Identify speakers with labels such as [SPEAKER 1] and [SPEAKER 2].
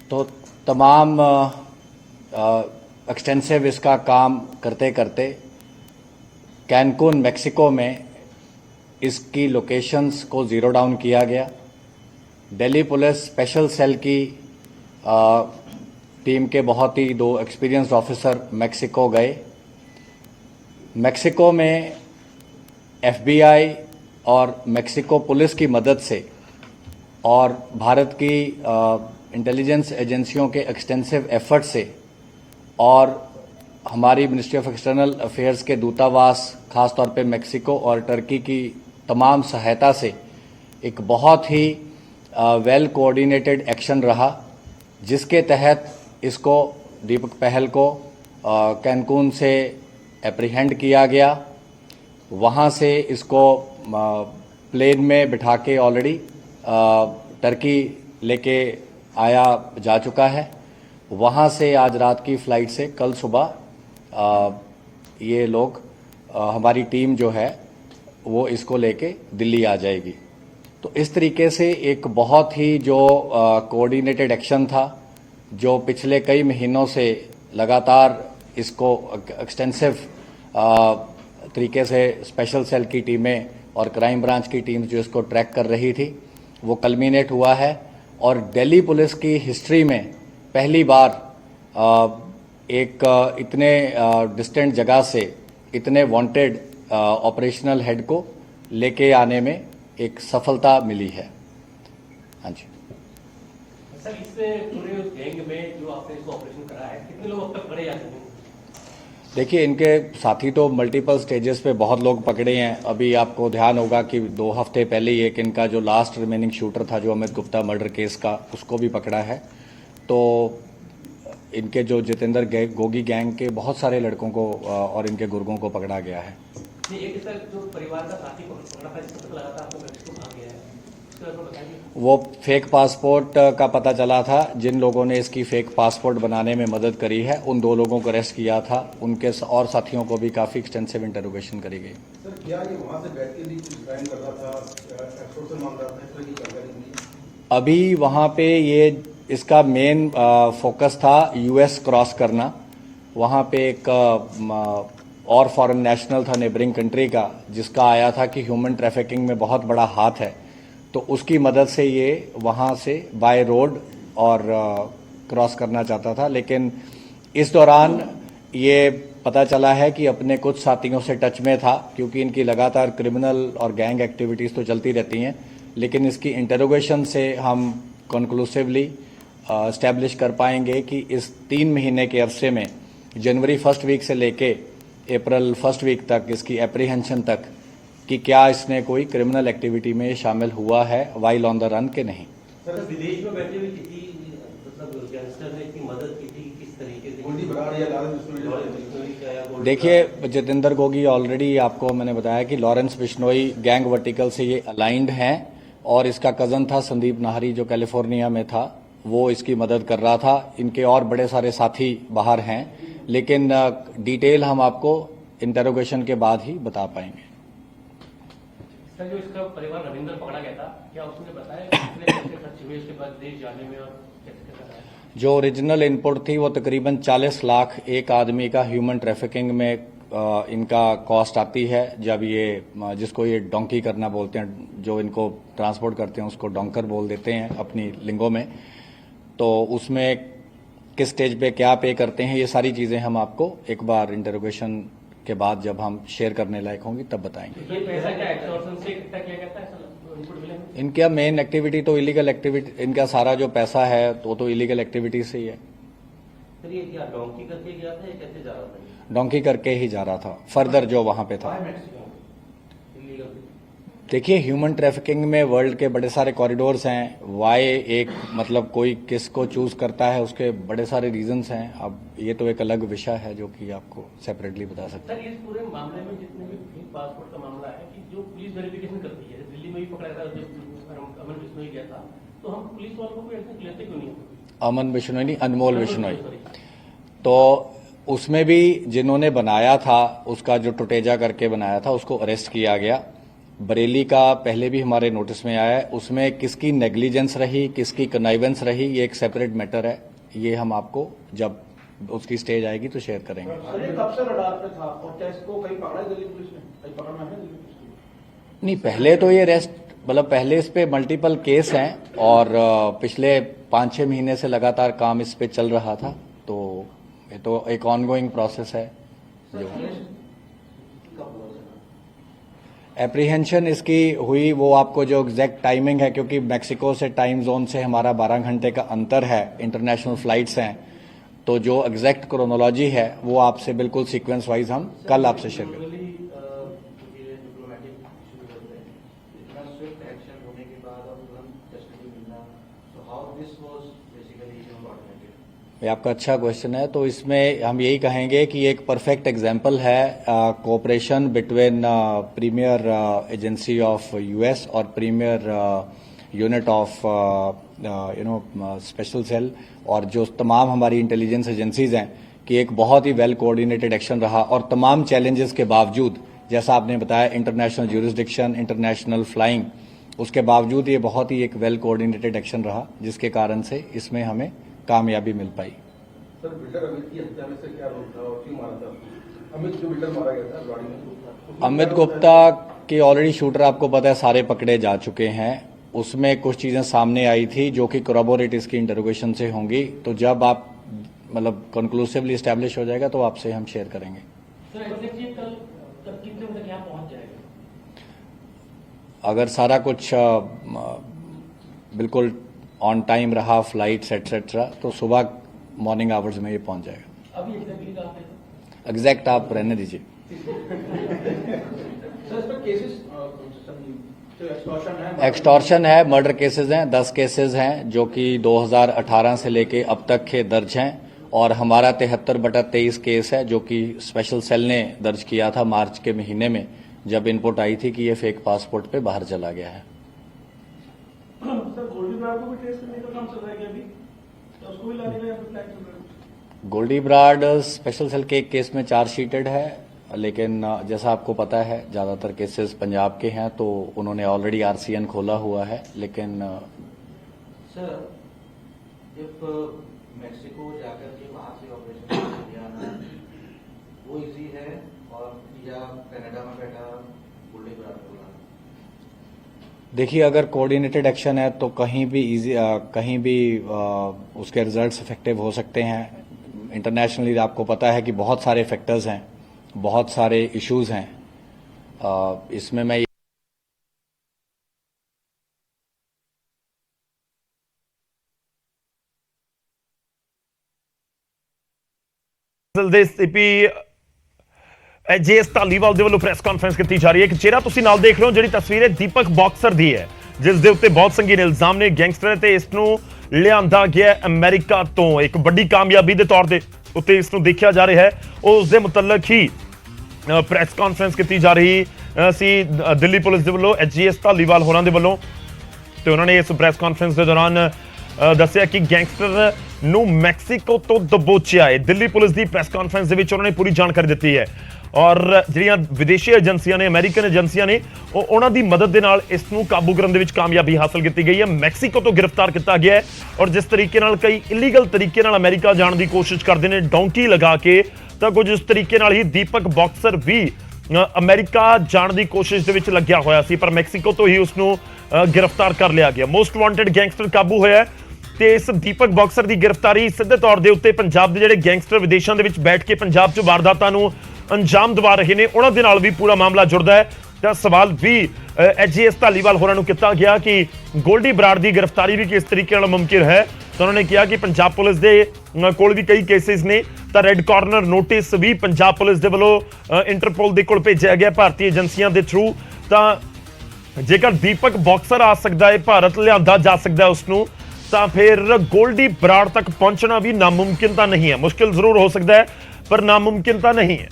[SPEAKER 1] तो तमाम एक्सटेंसिव इसका काम करते करते कैनकून मेक्सिको में इसकी लोकेशंस को ज़ीरो डाउन किया गया। दिल्ली पुलिस स्पेशल सेल की टीम के बहुत ही 2 एक्सपीरियंस्ड ऑफिसर मेक्सिको गए। मेक्सिको में FBI और मेक्सिको पुलिस की मदद से और भारत की इंटेलिजेंस एजेंसियों के एक्सटेंसिव एफर्ट से और हमारी मिनिस्ट्री ऑफ एक्सटर्नल अफेयर्स के दूतावास खास तौर पे मेक्सिको और टर्की की तमाम सहायता से एक बहुत ही वेल कोऑर्डिनेटेड एक्शन रहा, जिसके तहत इसको दीपक पहल को कैनकून से एप्रीहेंड किया गया। वहाँ से इसको प्लेन में बिठा के ऑलरेडी टर्की लेके आया जा चुका है। वहाँ से आज रात की फ़्लाइट से कल सुबह ये लोग हमारी टीम जो है वो इसको लेके दिल्ली आ जाएगी। तो इस तरीके से एक बहुत ही जो कोऑर्डिनेटेड एक्शन था, जो पिछले कई महीनों से लगातार इसको एक्सटेंसिव तरीके से स्पेशल सेल की टीमें और क्राइम ब्रांच की टीम जो इसको ट्रैक कर रही थी, वो कल्मिनेट हुआ है। और दिल्ली पुलिस की हिस्ट्री में पहली बार एक इतने डिस्टेंट जगह से इतने वांटेड ऑपरेशनल हेड को लेके आने में एक सफलता मिली है। हाँ जी
[SPEAKER 2] सर, इससे पूरे गैंग में जो आपने इसको ऑपरेशन करा है, कितने लोग अब तक पकड़े जा चुके हैं?
[SPEAKER 1] देखिए, इनके साथी तो मल्टीपल स्टेजेस पे बहुत लोग पकड़े हैं। अभी आपको ध्यान होगा कि 2 हफ्ते पहले ही एक इनका जो लास्ट रिमेनिंग शूटर था जो अमित गुप्ता मर्डर केस का, उसको भी पकड़ा है। तो इनके जो जितेंद्र गोगी गैंग के बहुत सारे लड़कों को और इनके गुर्गों को पकड़ा गया है।
[SPEAKER 2] एक सर जो परिवार का साथी पकड़ा था, जिसको पता लगा था आपको मेक्सिको भाग गया है,
[SPEAKER 1] वो फेक पासपोर्ट का पता चला था। जिन लोगों ने इसकी फेक पासपोर्ट बनाने में मदद करी है, उन 2 लोगों को अरेस्ट किया था। उनके और साथियों को भी काफ़ी एक्सटेंसिव इंटरोगेशन करी गई।
[SPEAKER 3] सर, क्या ये वहाँ से बैठ के भी कुछ क्राइम कर रहा था, एक्सटॉर्शन मांग रहा था, इस तरह की जानकारी मिली?
[SPEAKER 1] अभी वहाँ पे ये इसका मेन फोकस था US क्रॉस करना। वहाँ पे एक और फॉरेन नेशनल था नेबरिंग कंट्री का, जिसका आया था कि ह्यूमन ट्रैफिकिंग में बहुत बड़ा हाथ है, तो उसकी मदद से ये वहाँ से बाय रोड और क्रॉस करना चाहता था। लेकिन इस दौरान ये पता चला है कि अपने कुछ साथियों से टच में था, क्योंकि इनकी लगातार क्रिमिनल और गैंग एक्टिविटीज़ तो चलती रहती हैं। लेकिन इसकी इंटरोगेशन से हम कंक्लूसिवली एस्टैब्लिश कर पाएंगे कि इस 3 महीने के अरसे में जनवरी 1st वीक से लेके अप्रैल 1st वीक तक, इसकी एप्रीहेंशन तक, कि क्या इसने कोई क्रिमिनल एक्टिविटी में शामिल हुआ है वाइल ऑन द रन के नहीं।
[SPEAKER 2] सर, विदेश में बैठे हुए किसी मतलब गैंगस्टर ने इसकी मदद की थी, किस तरीके से?
[SPEAKER 1] देखिए, जितेंद्र गोगी ऑलरेडी आपको मैंने बताया कि लॉरेंस बिश्नोई गैंग वर्टिकल से ये अलाइंड हैं, और इसका कज़न था संदीप नाहरी जो कैलिफोर्निया में था, वो इसकी मदद कर रहा था। इनके और बड़े सारे साथी बाहर हैं, लेकिन डिटेल हम आपको इंटरोगेशन के बाद ही बता पाएंगे।
[SPEAKER 2] सर, जो इसका परिवार रविंदर पकड़ा गया था, क्या उसने बताया कितने पैसे खर्च हुए इसके बाद देश जाने में और कैसे कराया?
[SPEAKER 1] जो ओरिजिनल इनपुट थी वो तकरीबन 40 लाख एक आदमी का ह्यूमन ट्रैफिकिंग में इनका कॉस्ट आती है। जब ये जिसको ये डोंकी करना बोलते हैं, जो इनको ट्रांसपोर्ट करते हैं उसको डोंकर बोल देते हैं अपनी लिंगों में, तो उसमें किस स्टेज पे क्या पे करते हैं, ये सारी चीज़ें हम आपको एक बार इंटरोगेशन के बाद जब हम शेयर करने लायक होंगी तब बताएंगे।
[SPEAKER 2] ये पैसा क्या एक्सटॉर्शन से इकट्ठा किया गया था, ऐसा इनपुट मिला?
[SPEAKER 1] इनका मेन एक्टिविटी तो इलीगल एक्टिविटी, इनका सारा जो पैसा है तो इलीगल एक्टिविटी से ही है।
[SPEAKER 2] सर, ये क्या डोंकी करके गया था या कैसे जा रहा था?
[SPEAKER 1] डोंकी करके ही जा रहा था फर्दर जो वहां पे था। देखिए, ह्यूमन ट्रैफिकिंग में वर्ल्ड के बड़े सारे कॉरिडोर्स हैं। वाई एक मतलब कोई किसको चूज करता है, उसके बड़े सारे रीजंस हैं। अब ये तो एक अलग विषय है जो कि आपको सेपरेटली बता सकते हैं।
[SPEAKER 2] सर, इस पूरे मामले में जितने भी फेक पासपोर्ट का मामला है कि जो पुलिस वेरिफिकेशन करती है, दिल्ली में भी पकड़ा था जब अमन बिश्नोई गया था, तो हम पुलिस वालों को भी ऐसे लेते क्यों नहीं?
[SPEAKER 1] अमन बिश्नोई नहीं, अनमोल बिश्नोई। तो उसमें भी जिन्होंने बनाया था, उसका जो टुटेजा करके बनाया था, उसको अरेस्ट किया गया। बरेली का पहले भी हमारे नोटिस में आया है, उसमें किसकी नेग्लिजेंस रही, किसकी कनाइवेंस रही, ये एक सेपरेट मैटर है। ये हम आपको जब उसकी स्टेज आएगी तो शेयर करेंगे।
[SPEAKER 3] सर ये कब से रडार पे था और क्या इसको कहीं पकड़ा है दिल्ली पुलिस ने? कहीं पकड़ना है दिल्ली पुलिस ने?
[SPEAKER 1] नहीं, पहले तो ये रेस्ट मतलब पहले इस पे मल्टीपल केस हैं और पिछले 5-6 महीने से लगातार काम इस पे चल रहा था, तो ये तो एक ऑनगोइंग प्रोसेस है। जो एप्रीहेंशन इसकी हुई वो आपको जो एग्जैक्ट टाइमिंग है, क्योंकि मैक्सिको से टाइम जोन से हमारा 12 घंटे का अंतर है, इंटरनेशनल फ्लाइट्स हैं, तो जो एग्जैक्ट क्रोनोलॉजी है वो आपसे बिल्कुल सीक्वेंस वाइज हम कल आपसे शेयर करेंगे। ये आपका अच्छा क्वेश्चन है। तो इसमें हम यही कहेंगे कि एक परफेक्ट एग्जांपल है cooperation between premier agency of US और premier unit of special cell और जो तमाम हमारी इंटेलिजेंस एजेंसीज हैं, कि एक बहुत ही वेल कोऑर्डिनेटेड एक्शन रहा और तमाम चैलेंजेस के बावजूद, जैसा आपने बताया इंटरनेशनल ज्यूरिसडिक्शन, इंटरनेशनल फ्लाइंग, उसके बावजूद ये बहुत ही एक वेल कोऑर्डिनेटेड एक्शन रहा, जिसके कारण से इसमें हमें कामयाबी मिल पाई।
[SPEAKER 3] सर बिल्डर अमित की हत्या में से क्या रोल था और क्यों मारा था? अमित जो बिल्डर मारा गया था गाड़ी में,
[SPEAKER 1] अमित गुप्ता के ऑलरेडी शूटर आपको पता है सारे पकड़े जा चुके हैं। उसमें कुछ चीजें सामने आई थी जो कि कोरबोरेट इसकी इंटरोगेशन से होंगी, तो जब आप मतलब कंक्लूसिवली एस्टैब्लिश हो जाएगा तो आपसे हम शेयर करेंगे।
[SPEAKER 2] सर एग्जैक्टली कल तक कितने बजे तक यहाँ पहुंच जाएगा?
[SPEAKER 1] अगर सारा कुछ बिल्कुल ऑन टाइम रहा, फ्लाइट्स एटसेट्रा, तो सुबह मॉर्निंग आवर्स में ये पहुंच जाएगा।
[SPEAKER 2] अभी एग्जैक्टली कहाँ पे?
[SPEAKER 1] एग्जैक्ट आप रहने दीजिए।
[SPEAKER 3] सर इस पर केसेस जो
[SPEAKER 1] एक्सटॉर्शन है, मर्डर केसेस हैं, 10 केसेस हैं जो कि 2018 से लेके अब तक के दर्ज हैं, और हमारा 73/23 केस है जो कि स्पेशल सेल ने दर्ज किया था मार्च के महीने में, जब इनपुट आई थी कि ये फेक पासपोर्ट पे बाहर चला गया है।
[SPEAKER 2] सर गोल्डी ब्राड को भी ट्रेस करने का काम चल रहा है क्या अभी? तो उसको भी लाने का या फिर प्लान चल रहा है?
[SPEAKER 1] गोल्डी ब्राड स्पेशल सेल के एक केस में चार्जशीटेड है, लेकिन जैसा आपको पता है ज्यादातर केसेस पंजाब के हैं, तो उन्होंने ऑलरेडी आरसीएन खोला हुआ है। लेकिन
[SPEAKER 4] सर जब मैक्सिको जाकर के वहां से ऑपरेशन किया ना, वो इजी है और या कनाडा में बैठा गोल्डी ब्राड को लाना?
[SPEAKER 1] देखिए, अगर कोऑर्डिनेटेड एक्शन है तो कहीं भी कहीं भी उसके रिजल्ट्स इफेक्टिव हो सकते हैं। इंटरनेशनली आपको पता है कि बहुत सारे फैक्टर्स हैं, बहुत सारे इश्यूज हैं। इसमें मैं
[SPEAKER 5] ਦੇ ਸੀਪੀ ਐਜੀਐਸ ਧਾਲੀਵਾਲ ਦੇ ਵੱਲੋਂ ਪ੍ਰੈਸ ਕਾਨਫਰੰਸ ਕੀਤੀ ਜਾ ਰਹੀ ਹੈ। ਇੱਕ ਚਿਹਰਾ ਤੁਸੀਂ ਨਾਲ ਦੇਖ ਰਹੇ ਹੋ, ਜਿਹੜੀ ਤਸਵੀਰ ਹੈ ਦੀਪਕ ਬਾਕਸਰ ਦੀ ਹੈ, ਜਿਸ ਦੇ ਉੱਤੇ ਬਹੁਤ ਸੰਗੀਨ ਇਲਜ਼ਾਮ ਨੇ ਗੈਂਗਸਟਰ ਤੇ ਇਸ ਨੂੰ ਲਿਆਂਦਾ ਗਿਆ ਅਮਰੀਕਾ ਤੋਂ। ਇੱਕ ਵੱਡੀ ਕਾਮਯਾਬੀ ਦੇ ਤੌਰ ਦੇ ਉੱਤੇ ਇਸ ਨੂੰ ਦੇਖਿਆ ਜਾ ਰਿਹਾ ਹੈ। ਉਸ ਦੇ ਮੁਤਲਕ ਹੀ ਪ੍ਰੈਸ ਕਾਨਫਰੰਸ ਕੀਤੀ ਜਾ ਰਹੀ ਸੀ ਦਿੱਲੀ ਪੁਲਿਸ ਦੇ ਵੱਲੋਂ, ਐਜੀਐਸ ਧਾਲੀਵਾਲ ਹੋਰਾਂ ਦੇ ਵੱਲੋਂ, ਤੇ ਉਹਨਾਂ ਨੇ ਇਸ ਪ੍ਰੈਸ ਕਾਨਫਰੰਸ ਦੇ ਦੌਰਾਨ ਦੱਸਿਆ ਕਿ ਗੈਂਗਸਟਰ ਨੂੰ ਮੈਕਸੀਕੋ ਤੋਂ ਦਬੋਚਿਆ ਹੈ। ਦਿੱਲੀ ਪੁਲਿਸ ਦੀ ਪ੍ਰੈਸ ਕਾਨਫਰੰਸ ਦੇ ਵਿੱਚ ਉਹਨਾਂ ਨੇ ਪੂਰੀ ਜਾਣਕਾਰੀ ਦਿੱਤੀ ਹੈ, ਔਰ ਜਿਹੜੀਆਂ ਵਿਦੇਸ਼ੀ ਏਜੰਸੀਆਂ ਨੇ, ਅਮਰੀਕਨ ਏਜੰਸੀਆਂ ਨੇ, ਉਹਨਾਂ ਦੀ ਮਦਦ ਦੇ ਨਾਲ ਇਸ ਨੂੰ ਕਾਬੂ ਕਰਨ ਦੇ ਵਿੱਚ ਕਾਮਯਾਬੀ ਹਾਸਲ ਕੀਤੀ ਗਈ ਹੈ। ਮੈਕਸੀਕੋ ਤੋਂ ਗ੍ਰਿਫਤਾਰ ਕੀਤਾ ਗਿਆ ਹੈ, ਔਰ ਜਿਸ ਤਰੀਕੇ ਨਾਲ ਕਈ ਇਲੀਗਲ ਤਰੀਕੇ ਨਾਲ ਅਮਰੀਕਾ ਜਾਣ ਦੀ ਕੋਸ਼ਿਸ਼ ਕਰਦੇ ਨੇ ਡੌਂਕੀ ਲਗਾ ਕੇ, ਤਾਂ ਕੁਝ ਇਸ ਤਰੀਕੇ ਨਾਲ ਹੀ ਦੀਪਕ ਬਾਕਸਰ ਵੀ ਅਮਰੀਕਾ ਜਾਣ ਦੀ ਕੋਸ਼ਿਸ਼ ਦੇ ਵਿੱਚ ਲੱਗਿਆ ਹੋਇਆ ਸੀ, ਪਰ ਮੈਕਸੀਕੋ ਤੋਂ ਹੀ ਉਸ ਨੂੰ ਗ੍ਰਿਫਤਾਰ ਕਰ ਲਿਆ ਗਿਆ। ਮੋਸਟ ਵਾਂਟਡ ਗੈਂਗਸਟਰ ਕਾਬੂ ਹੋਇਆ ਤੇ ਇਸ ਦੀਪਕ ਬਾਕਸਰ ਦੀ ਗ੍ਰਿਫਤਾਰੀ ਸਿੱਧੇ ਤੌਰ ਦੇ ਉੱਤੇ ਪੰਜਾਬ ਦੇ ਜਿਹੜੇ ਗੈਂਗਸਟਰ ਵਿਦੇਸ਼ਾਂ ਦੇ ਵਿੱਚ ਬੈਠ ਕੇ ਪੰਜਾਬ 'ਚ ਵਾਰਦਾਤਾਂ ਨੂੰ ਅੰਜਾਮ ਦਵਾ ਰਹੇ ਨੇ, ਉਹਨਾਂ ਦੇ ਨਾਲ ਵੀ ਪੂਰਾ ਮਾਮਲਾ ਜੁੜਦਾ ਹੈ। ਤਾਂ ਸਵਾਲ ਵੀ ਐਜੀਐਸ ਧਾਲੀਵਾਲ ਹੋਰਾਂ ਨੂੰ ਕੀਤਾ ਗਿਆ ਕਿ ਗੋਲਡੀ ਬਰਾੜ ਦੀ ਗ੍ਰਿਫਤਾਰੀ ਵੀ ਕਿਸ ਤਰੀਕੇ ਨਾਲ ਮੁਮਕਿਨ ਹੈ। ਤਾਂ ਉਹਨਾਂ ਨੇ ਕਿਹਾ ਕਿ ਪੰਜਾਬ ਪੁਲਿਸ ਦੇ ਕੋਲ ਵੀ ਕਈ ਕੇਸਿਸ ਨੇ, ਤਾਂ ਰੈੱਡ ਕਾਰਨਰ ਨੋਟਿਸ ਵੀ ਪੰਜਾਬ ਪੁਲਿਸ ਦੇ ਵੱਲੋਂ ਇੰਟਰਪੋਲ ਦੇ ਕੋਲ ਭੇਜਿਆ ਗਿਆ ਭਾਰਤੀ ਏਜੰਸੀਆਂ ਦੇ ਥਰੂ। ਤਾਂ ਜੇਕਰ ਦੀਪਕ ਬਾਕਸਰ ਆ ਸਕਦਾ ਹੈ, ਭਾਰਤ ਲਿਆਂਦਾ ਜਾ ਸਕਦਾ ਉਸ ਨੂੰ, ਤਾਂ ਫਿਰ ਗੋਲਡੀ ਬਰਾੜ ਤੱਕ ਪਹੁੰਚਣਾ ਵੀ ਨਾਮੁਮਕਿਨ ਤਾਂ ਨਹੀਂ ਹੈ। ਮੁਸ਼ਕਿਲ ਜ਼ਰੂਰ ਹੋ ਸਕਦਾ ਹੈ, ਪਰ ਨਾਮੁਮਕਿਨ ਤਾਂ ਨਹੀਂ ਹੈ।